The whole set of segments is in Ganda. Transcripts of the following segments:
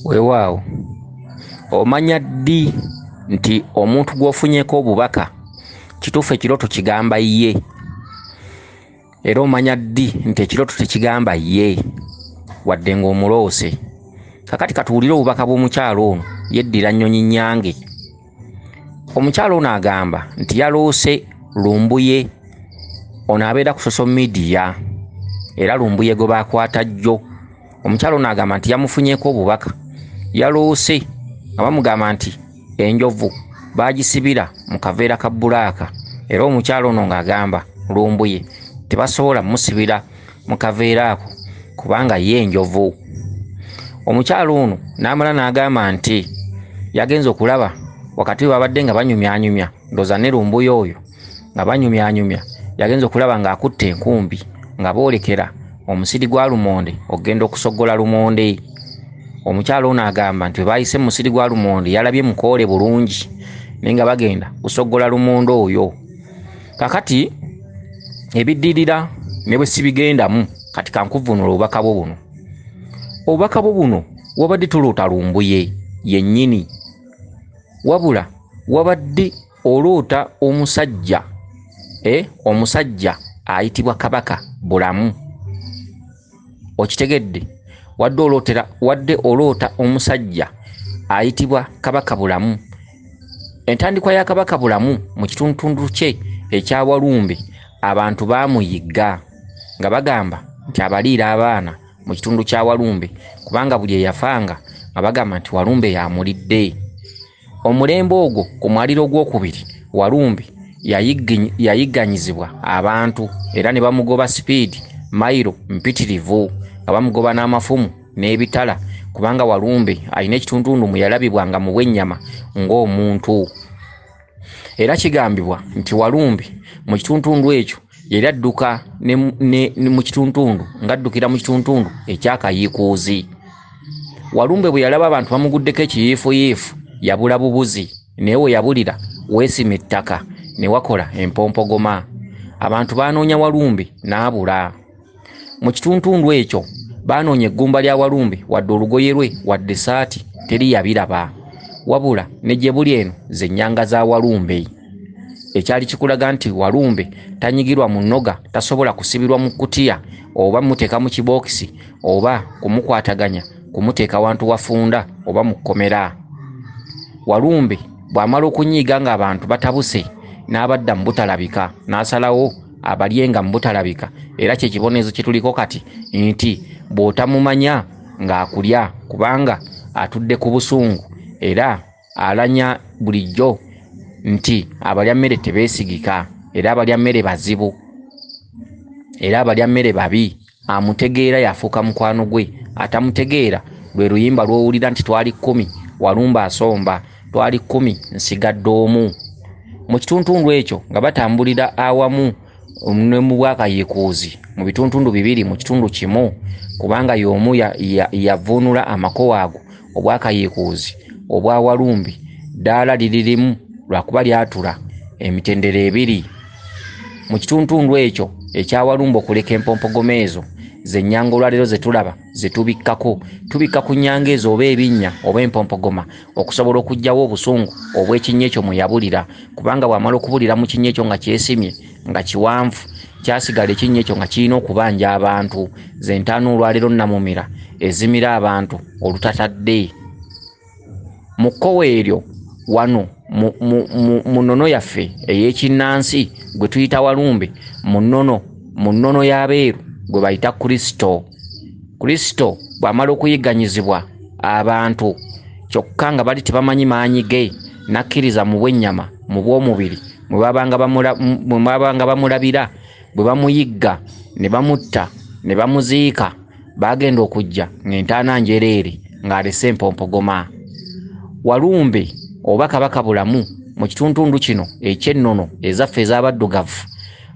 Weewaawo omanya ddi nti omuntu gw'ofunyeko obubaka kituufu ekirooto kigamba ye, era omanya ddi nti ekirooto tekigamba ye wadde ng'omuloose. Kakati katuwulire obubaka bw'omukyalo ono yeddira Nnyonyi Nnyange. Omukyalo ono agamba nti yaloose lumbuye, ono abeera ku social media era lumbuye gwe baakwata jjo. Omukyalo ono agamba nti yamufunyeko obubaka, yaloose nga bamugamba nti enjovu baagisibira mu kaveera ka bbulaaka, era omukyalo ono ng'agamba lumbuye tebasobola musibira mu kaveera ako kubanga ye enjovu. Omukyalo ono n'amala n'agamba nti yagenze okulaba wakati we babadde nga banyumyanyumya, ndooza ne lumbuye oyo nga banyumyanyumya, yagenze okulaba ng'akutte enkumbi nga boolekera omusiri gwa lumonde okugenda okusoggola lumonde. Omukyalo ono agamba nti bwe baayise mu musiri gwa lumonde yalabye mukoole bulungi naye nga bagenda kusoggola lumonde oyo. Kakati ebiddirira ne bwe sibigendamu, kati kankuvunula obubaka bwo buno. Obubaka bwo buno wabadde toloota lumbuye yennyini, wabula wabadde oloota omusajja, omusajja ayitibwa Kabaka Bulamu. Okitegedde? Wadde oloota omusajja ayitibwa Kabaka Bulamu. Entandikwa ya Kabaka Bulamu mu kitundu kye ekya Walumbe abantu baamuyigga nga bagamba nti abaliira abaana mu kitundu kya Walumbe, kubanga buli eyafanga nga bagamba nti Walumbe yamulidde. Omulembe ogwo ku mwaliro gw'okubiri Walumbe yayigganyizibwa abantu era ne bamugoba sipiidi mayiro mpitirivu, nga bamugoba n'amafumu n'ebitala, kubanga Walumbe alina ekituntundu mwe yalabibwanga mu bwennyama ng'omuntu. Era kigambibwa nti Walumbe mu kituntundu ekyo yali adduka mu kituntundu ng'addukira mu kituntundu ekyakayiikuuzi. Walumbe bwe yalaba abantu bamuguddeko ekiyiifuyiifu yabula bubuzi, naye we yabulira weesima ettaka ne wakola empompogoma. Abantu baanoonya Walumbe n'abula. Mu kituntundu ekyo baanoonya eggumba lya Walumbe wadde olugoye lwe wadde saati teri yabiraba, wabula ne gye buli eno ze nnyanga za Walumbe. Ekyali kikulaga nti Walumbe tanyigirwa mu nnoga, tasobola kusibirwa mu kkutiya oba muteeka mu kibookisi oba kumukwataganya kumuteeka wantu wafunda oba mu kkomera. Walumbe bw'amala okunyiiga ng'abantu batabuse n'abadda mu butalabika, n'asalawo abalyenga mu butalabika, era kye kibonerezo kye tuliko kati nti bw'otamumanya ng'akulya kubanga atudde ku busungu, era alanya bulijjo nti abalya mmere tebeesigika, era abalya mmere bazibu, era abalya mmere babi. Amutegeera yafuuka mukwano gwe, atamutegeera lwe luyimba lw'owulira nti twali 10 Walumbe asomba, twali 10 nsigadde omu. Mu kituntundu ekyo nga batambulira awamu ne mu bwakayiikuuzi mu bituntundu bibiri mu kitundu kimu, kubanga y'omu yavuunula amakowa ago obwakayiikuuzi obwa Walumbe ddaala liririmu lwakuba lyatula emitendera ebiri. Mu kituntundu ekyo ekya Walumbe okuleka empompogoma ezo ze nnyanga olwaleero ze tulaba ze tubikka ku nnyanga ezo oba ebinnya oba empompogoma okusobola okuggyawo obusungu obw'ekinnya ekyo mwe yabulira, kubanga bw'amala okubulira mu kinnya ekyo nga kyesimye nga kiwanvu, kyasigala ekinnya ekyo nga kirina okubanja abantu. Ze ntaano olwaleero nnamumira ezimira abantu olutatadde. Mu kkowe eryo wano mu nnono yaffe ey'ekinnansi gwe tuyita Walumbe, mu nnono y'abeeru gwe bayita Kristo. Kristo bw'amala okuyigganyizibwa abantu kyokka nga bali tebamanyi maanyi ge, nakkiriza mu bwennyama mu bw'omubiri mwe babanga bamulabira, bwe bamuyigga ne bamutta ne bamuziika, bagenda okujja ng'entaana njereere ng'alese empompogoma. Walumbe oba Kabaka Bulamu mu kituntundu kino eky'ennono ezaffe ez'abaddugavu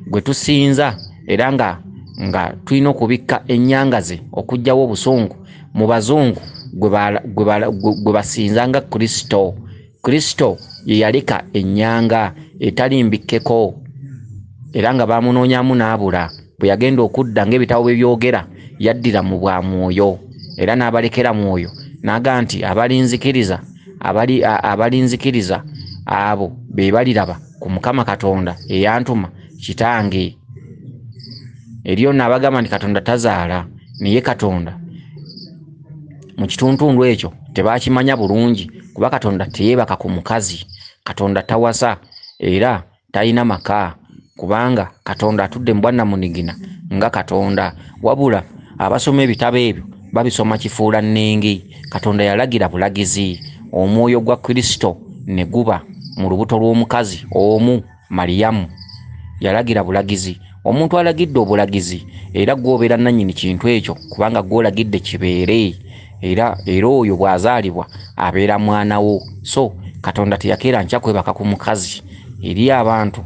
gwe tusinza, era nga tulina okubikka ennyanga ze okuggyawo obusungu mu bazungu gwe basinza nga Kristo. Kristo ye yaleka ennyanga etali mbikkeko, era nga bamunoonyamu n'abula. Bwe yagenda okudda ng'ebitabo bwe byogera yaddira mu bwa mwoyo, era n'abalekera mwoyo naga nti abalinzikiriza abo be baliraba ku Mukama Katonda eyantuma kitange. Eriyo nabagamba nti Katonda tazaala, naye Katonda mu kitundu ekyo tebakimanya bulungi, kuba Katonda teyeebaka ku mukazi, Katonda tawasa era talina maka, kubanga Katonda atudde mu bwannamunigina nga Katonda. Wabula abasoma ebitabo ebyo babisoma kifuula nnenge. Katonda yalagira bulagizi, omwoyo gwa Kristo ne guba mu lubuto lw'omukazi omu, Mariyamu. Yalagira bulagizi. Omuntu alagidde obulagizi era gwobeera nannyini kintu ekyo, kubanga gwolagidde kibeere, era oyo bw'azaalibwa abeera mwana wo. So Katonda teyakeera nkya kwebaka ku mukazi. Eri abantu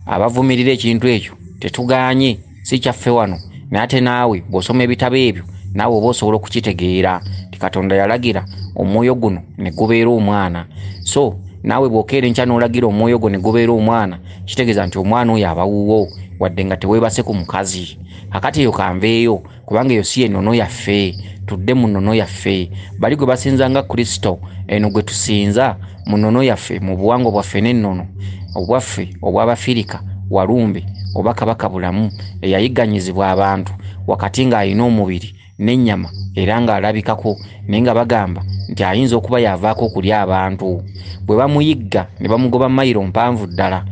abavumirira ekintu ekyo tetugaanye, si kyaffe wano. Naye ate naawe bw'osoma ebitabo ebyo naawe oba osobola okukitegeera ti Katonda yalagira omwoyo guno ne gubeera omwana. So naawe bw'okeera enkya n'olagira omwoyo gwo ne gubeera omwana, kitegeeza nti omwana oyo abawuwo, wadde nga teweebase ku mukazi. Akati eyo kanveeyo, kubanga eyo si ennono yaffe, tudde mu nnono yaffe. Bali gwe basinza nga Kristo, eno gwe tusinza mu nnono yaffe, mu buwangwa bwaffe n'ennono obwaffe obw'Abafirika, Walumbe oba Kabaka Bulamu eyayigganyizibwa abantu wakati ng'alina omubiri n'ennyama era ng'alabikako, naye nga bagamba nti ayinza okuba yavaako okulya abantu. Bwe bamuyigga ne bamugoba mayiro mpanvu ddala,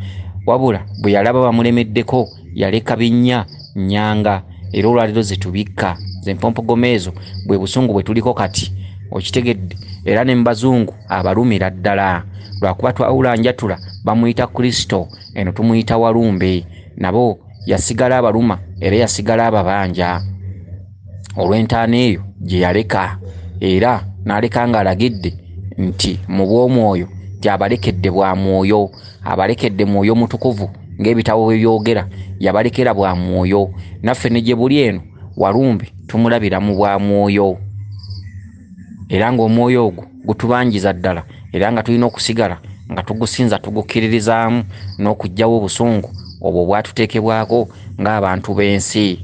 wabula bwe yalaba bamulemeddeko yaleka binnya nnyanga, era olwaleero zetubikka zempompogomo ezo bwe busungu bwe tuliko kati, okitegedde. Era ne mu Bazungu abalumira ddala, lwakuba twawula njatula bamuyita Kristo, eno tumuyita Walumbe. Nabo yasigala abaluma era yasigala ababanja olw'entaana eyo gye yaleka, era n'aleka ng'alagidde nti mu bw'omwoyo nti abalekedde bwa mwoyo, abalekedde mwoyo mutukuvu ng'ebitabo bwe byogera, yabalekera bwa mwoyo. Naffe ne gye buli eno Walumbe tumulabira mu bwa mwoyo, era ng'omwoyo ogwo gutubanjiza ddala, era nga tulina okusigala nga tugusinza tugukkiririzaamu n'okuggyawo obusungu obwo bwatuteekebwako ng'abantu b'ensi.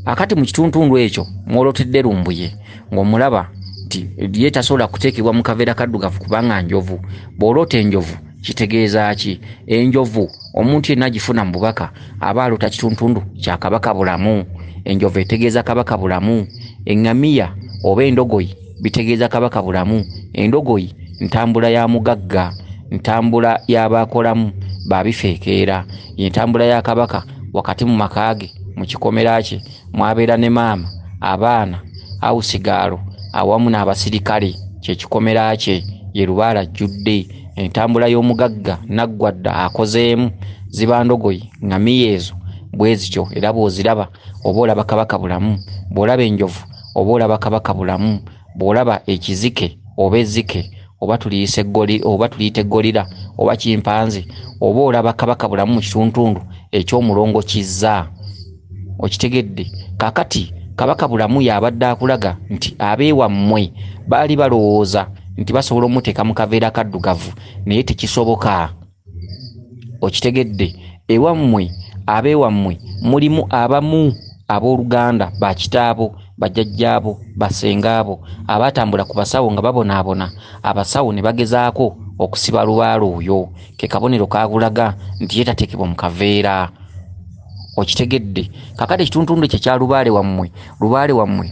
Akati mu kitundu ekyo mwolotedde lumbuye ng'omulaba nti ye tasobola kuteekebwa mu kaveera kaddugavu kubanga njovu. Bw'olota enjovu kitegeeza ki? Enjovu omuntu yenna agifuna mu bubaka aba alota kitundu kya Kabaka Bulamu. Enjovu etegeeza Kabaka Bulamu. Eŋŋamiya oba endogoyi bitegeeza Kabaka Bulamu. Endogoyi ntambula ya mugagga, ntambula y'abaakolamu babifeekeera, entambula ya Kabaka wakati mu makaage, mu kikomera kye mwabeera ne maama, abaana, awusigaalo awamu n'abasirikale, kye kikomera kye ye lubaala ajjudde. Entambula y'omugagga naggwadda akozeemu ziba ndogoyi, ŋŋamiya ezo bwe zityo. Era bw'oziraba oba olaba Kabaka Bulamu, bw'olaba enjovu oba olaba Kabaka Bulamu, bw'olaba ekizike oba ezzike oba tuliyite eggolira oba kimpanzi, oba olaba Kabaka Bulamu mu kitundu eky'omulongo kizza. Okitegedde? Kakati Kabaka Bulamu y'abadde akulaga nti abeewammwe baali balowooza nti basobola omuteeka mu kaveera kaddugavu, naye tekisoboka. Okitegedde? Ewammwe, abeewammwe mulimu abamu abooluganda, bakitaabo, bajjajjaabo, basengaabo abatambula ku basawo nga babonaabona, abasawo ne bagezaako okusiba lubaala oyo. Ke kabonero kaagulaga nti yetateekebwa mu kaveera. Okitegedde? Kakati ekitundu kye kya lubaale wammwe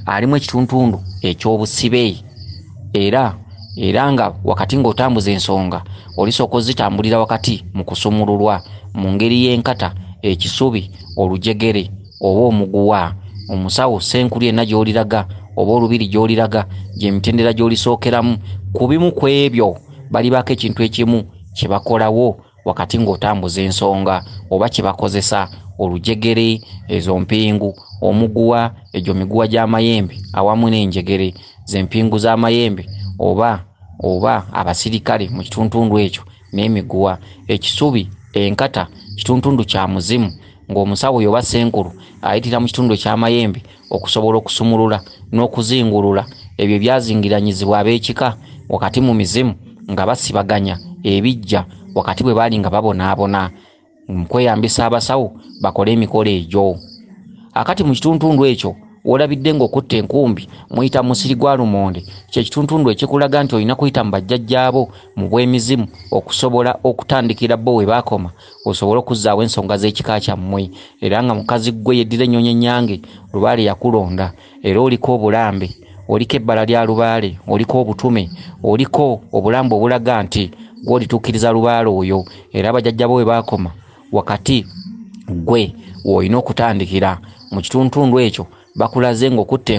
alimu ekitundu eky'obusibe, era nga wakati ng'otambuza ensonga olisooka ozitambulira wakati mu kusumululwa mu ngeri y'enkata, ekisubi, olujegere oba omuguwa. Omusawo senkulu yenna gy'oliraga oba olubiri gy'oliraga, gy'emitendera gy'olisookeramu, ku bimu ku ebyo balibaako ekintu ekimu kye bakolawo wakati ng'otambuza ensonga oba kye bakozesa. Olujegere, ezo mpingu, omuguwa, egyo miguwa gy'amayembe awamu n'enjegere, z'empingu z'amayembe oba abasirikale mu kitundu ekyo n'emiguwa. Ekisubi, enkata, kitundu kya muzimu, ng'omusawo oyo oba senkulu ayitira mu kitundu eky'amayembe okusobola okusumulula n'okuzingulula ebyo byazingiranyizibwa ab'ekika wakati mu mizimu nga basibaganya ebijja wakati bwe baali nga babonaabona, nkweyambisa abasawo bakole emikolo egyo. Akati mu kitundu ekyo olabidde ng'okutta enkumbi muyita musiri gwa lumonde kye kituntundu ekikulaga nti olina kuyita mu bajjajjaabo mu bw'emizimu okusobola okutandikira bo we baakoma osobola okuzzaawo ensonga z'ekika kyammwe era nga mukazi gwe yeddira ennyonyi ennyange lubaale yakulonda era oliko obulambe oliko ebbala lya lubaale oliko obutume oliko obulambe obulaga nti gw'olituukiriza lubaale oyo era abajjajja bo we baakoma wakati gwe olina okutandikira mu kituntundu ekyo bakulaze ng'okutta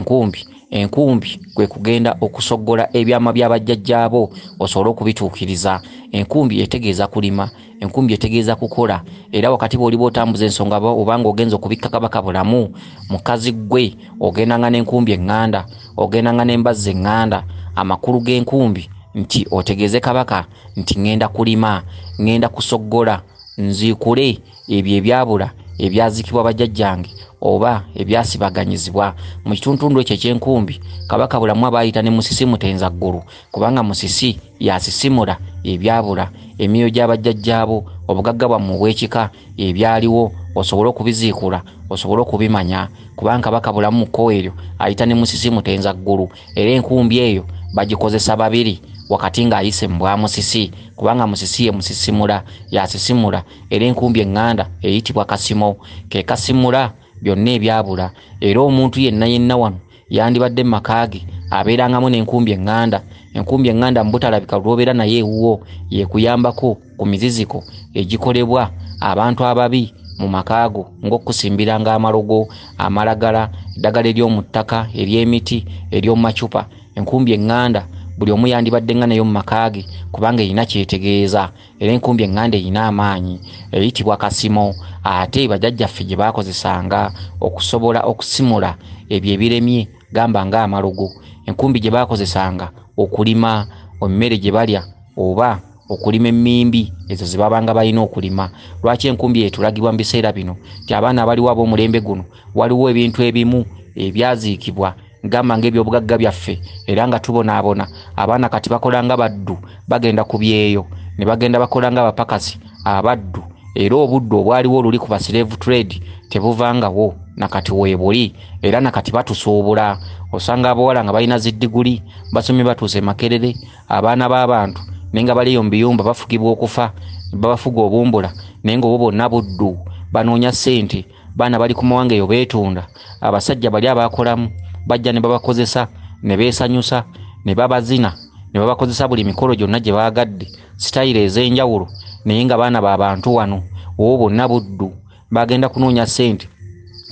enkumbi kwe kugenda okusoggola ebyama by'abajjajjaabo osobola okubituukiriza. Enkumbi etegeeza kulima, enkumbi etegeeza kukola era wakati bw'oli bw'otambuza ensonga obanga ogenza okubikka kabaka bulamu mukazi gwe ogendanga n'enkumbi eŋŋanda ogendanga n'embazzi eŋŋanda amakulu g'enkumbi nti otegeeze kabaka nti ŋŋenda kulima ŋŋenda kusoggola nziikule ebyo ebyabula ebyazikibwa bajjajjange oba ebyasibaganyizibwa mu kituntundu ekyo ekyenkumbi kabaka bulamu abaayita ne musisi mutenza ggulu kubanga musisi yasisimula ebyabula emyoyo gy'abajjajjaabo obugagga bwammwe obw'ekika ebyaliwo osobola okubiziikula osobola okubimanya kubanga kabaka bulamu mukko eryo ayita ne musisi mutenza ggulu era enkumbi eyo bagikozesa babiri wakati ng'ayise mu bwa musisi kubanga musisi ye musisimula yasisimula era enkumbi eŋŋanda eyitibwa kasimo ke kasimula byonna ebyabula era omuntu yenna wano yandibadde mu maka ge abeerangamu n'enkumbi eŋŋanda enkumbi eŋŋanda mu butalabika lw'obeera naye ewuwo yeekuyambako ku miziziko egikolebwa abantu ababi mu makaago ng'okusimbiranga amalogo amalagala eddagala ery'omu ttaka ery'emiti ery'omu macupa enkumbi eŋŋanda buli omu yandibadde nga nayo mu maka ge kubanga erina kyetegeeza era enkumbi eŋŋanda erina amaanyi eyitibwa kasimo ate bajjajjaffe gye baakozesanga okusobola okusimula ebyo ebiremye gamba nga amalogo enkumbi gye baakozesanga okulima emmere gye balya oba okulima emmimbi ezo ze babanga balina okulima. Lwaki enkumbi etulagibwa mu biseera bino nti abaana abaliwo ab'omulembe guno waliwo ebintu ebimu ebyaziikibwa gamba ng'ebyobugagga byaffe era nga tubonaabona abaana kati bakola nga baddu bagenda ku byeyo ne bagenda bakola nga abapakasi abaddu era obuddu obwaliwo oluli ku slave trade tebuvangawo nakati weebuli era nakati batusuubula osanga abawala nga balina ziddiguli basomye batuuse Makerere abaana b'abantu nenga baliyo mu biyumba bafugibwa okufa babafuga obumbula naye nga obwo bonna buddu banoonya ssente baana bali ku mawanga eyo beetunda abasajja bali abakolamu bajja ne babakozesa ne beesanyusa ne babazina ne babakozesa buli mikolo gyonna gye baagadde sitayiro ez'enjawulo naye nga baana b'abantu wano obwo bonna buddu bagenda kunoonya ssente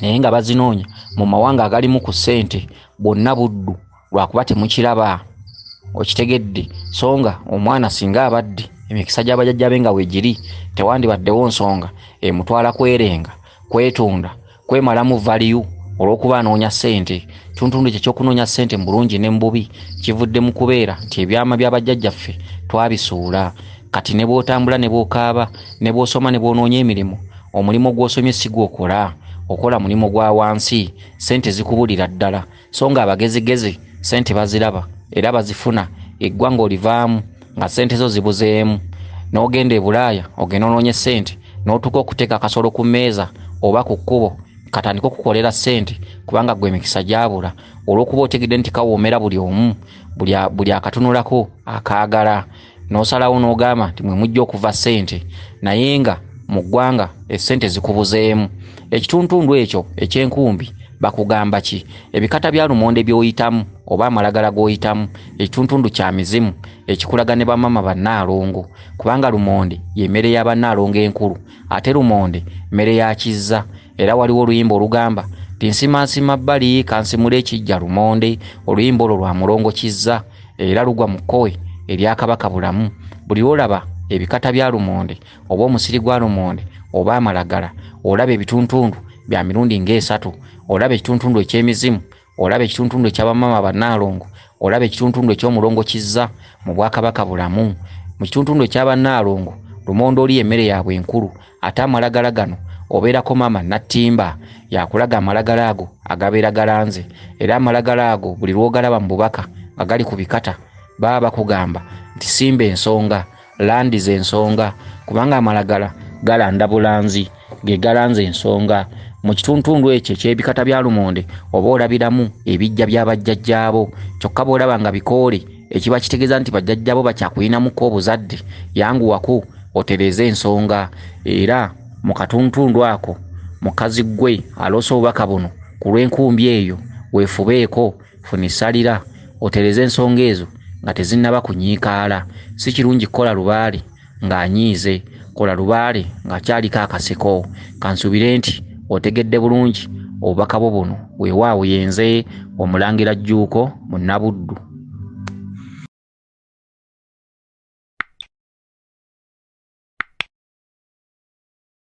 naye nga bazinoonya mu mawanga agalimu ku ssente bonna buddu lwakuba temukiraba okitegedde songa omwana singa abadde emikisa gy'abajjajja be nga weegiri tewandibaddewo nsonga emutwala kwerenga kwetunda kwemalamu valiyu olw'okuba anoonya ssente. Tuntundu ekyo ky'okunoonya ssente mu bulungi ne mu bubi kivudde mu kubeera nti ebyama by'abajjajjaffe twabisuula kati ne bw'otambula ne bw'okaaba ne bw'osoma ne bw'onoonya emirimu omulimu gw'osomye si gw'okola okola mulimu gwa wansi ssente zikubulira ddala so nga abagezigezi ssente baziraba era bazifuna eggwanga olivaamu nga ssente zo zibuzeemu n'ogenda e Bulaaya ogenda onoonye ssente n'otuuka okuteeka akasolo ku mmeeza oba ku kkubo katandika okukolera ssente kubanga gwe emikisa gyabula olw'okuba otegedde nti kawoomera buli omu buli akatunulako akaagala n'osalawo n'ogamba nti mwe mujja okuva ssente naye nga mu ggwanga essente zikubuzeemu. Ekituntundu ekyo ekyenkumbi bakugamba ki? Ebikata bya lumonde by'oyitamu oba amalagala g'oyitamu ekituntundu kya mizimu ekikulaga ne bamama bannaalongo kubanga lumonde y'emmere y'abannaalongo enkulu ate lumonde mmere ya kizza era waliwo oluyimba olugamba ti nsimansima bbali kansimula ekijja lumonde oluyimba olwo lwa mulongo kizza era lugwa mu kkowe erya kabaka bulamu. Buli olaba ebikata bya lumonde oba omusiri gwa lumonde oba amalagala olaba ebituntundu bya mirundi ng'esatu olaba ekituntundu eky'emizimu olaba ekituntundu eky'abamama bannaalongo olaba ekituntundu eky'omulongo kizza mu bwakabaka bulamu. Mu kituntundu eky'abannaalongo lumonde oli emmere yaabwe enkulu ate amalagala gano obeerako mama nattimba yakulaga amalagala ago agabeera galanze era amalagala ago buli lw'ogalaba mu bubaka nga gali ku bikata baba bakugamba nti simba ensonga landiza ensonga kubanga amalagala galanda bulanzi ge galanze ensonga mu kituntundu ekyo ekyebikata bya lumonde oba olabiramu ebijja by'abajjajjaabo kyokka bw'olaba nga bikoole ekiba kitegeeza nti bajjajjaabo bakyakuyinamuko obuzadde yanguwako otereze ensonga. Era mu katuntundu ako mukazi gwe aloosa obubaka buno ku lw'enkumbi eyo weefubeeko funa essalira otereze ensonga ezo nga tezinnaba kunyiikaala. Si kirungi kukola lubaale ng'anyiize, kola lubaale ng'akyaliko akaseko. Kansubire nti otegedde bulungi obubaka bwo buno. Weewaawo yenze Omulangira Jjuuko Munabuddu.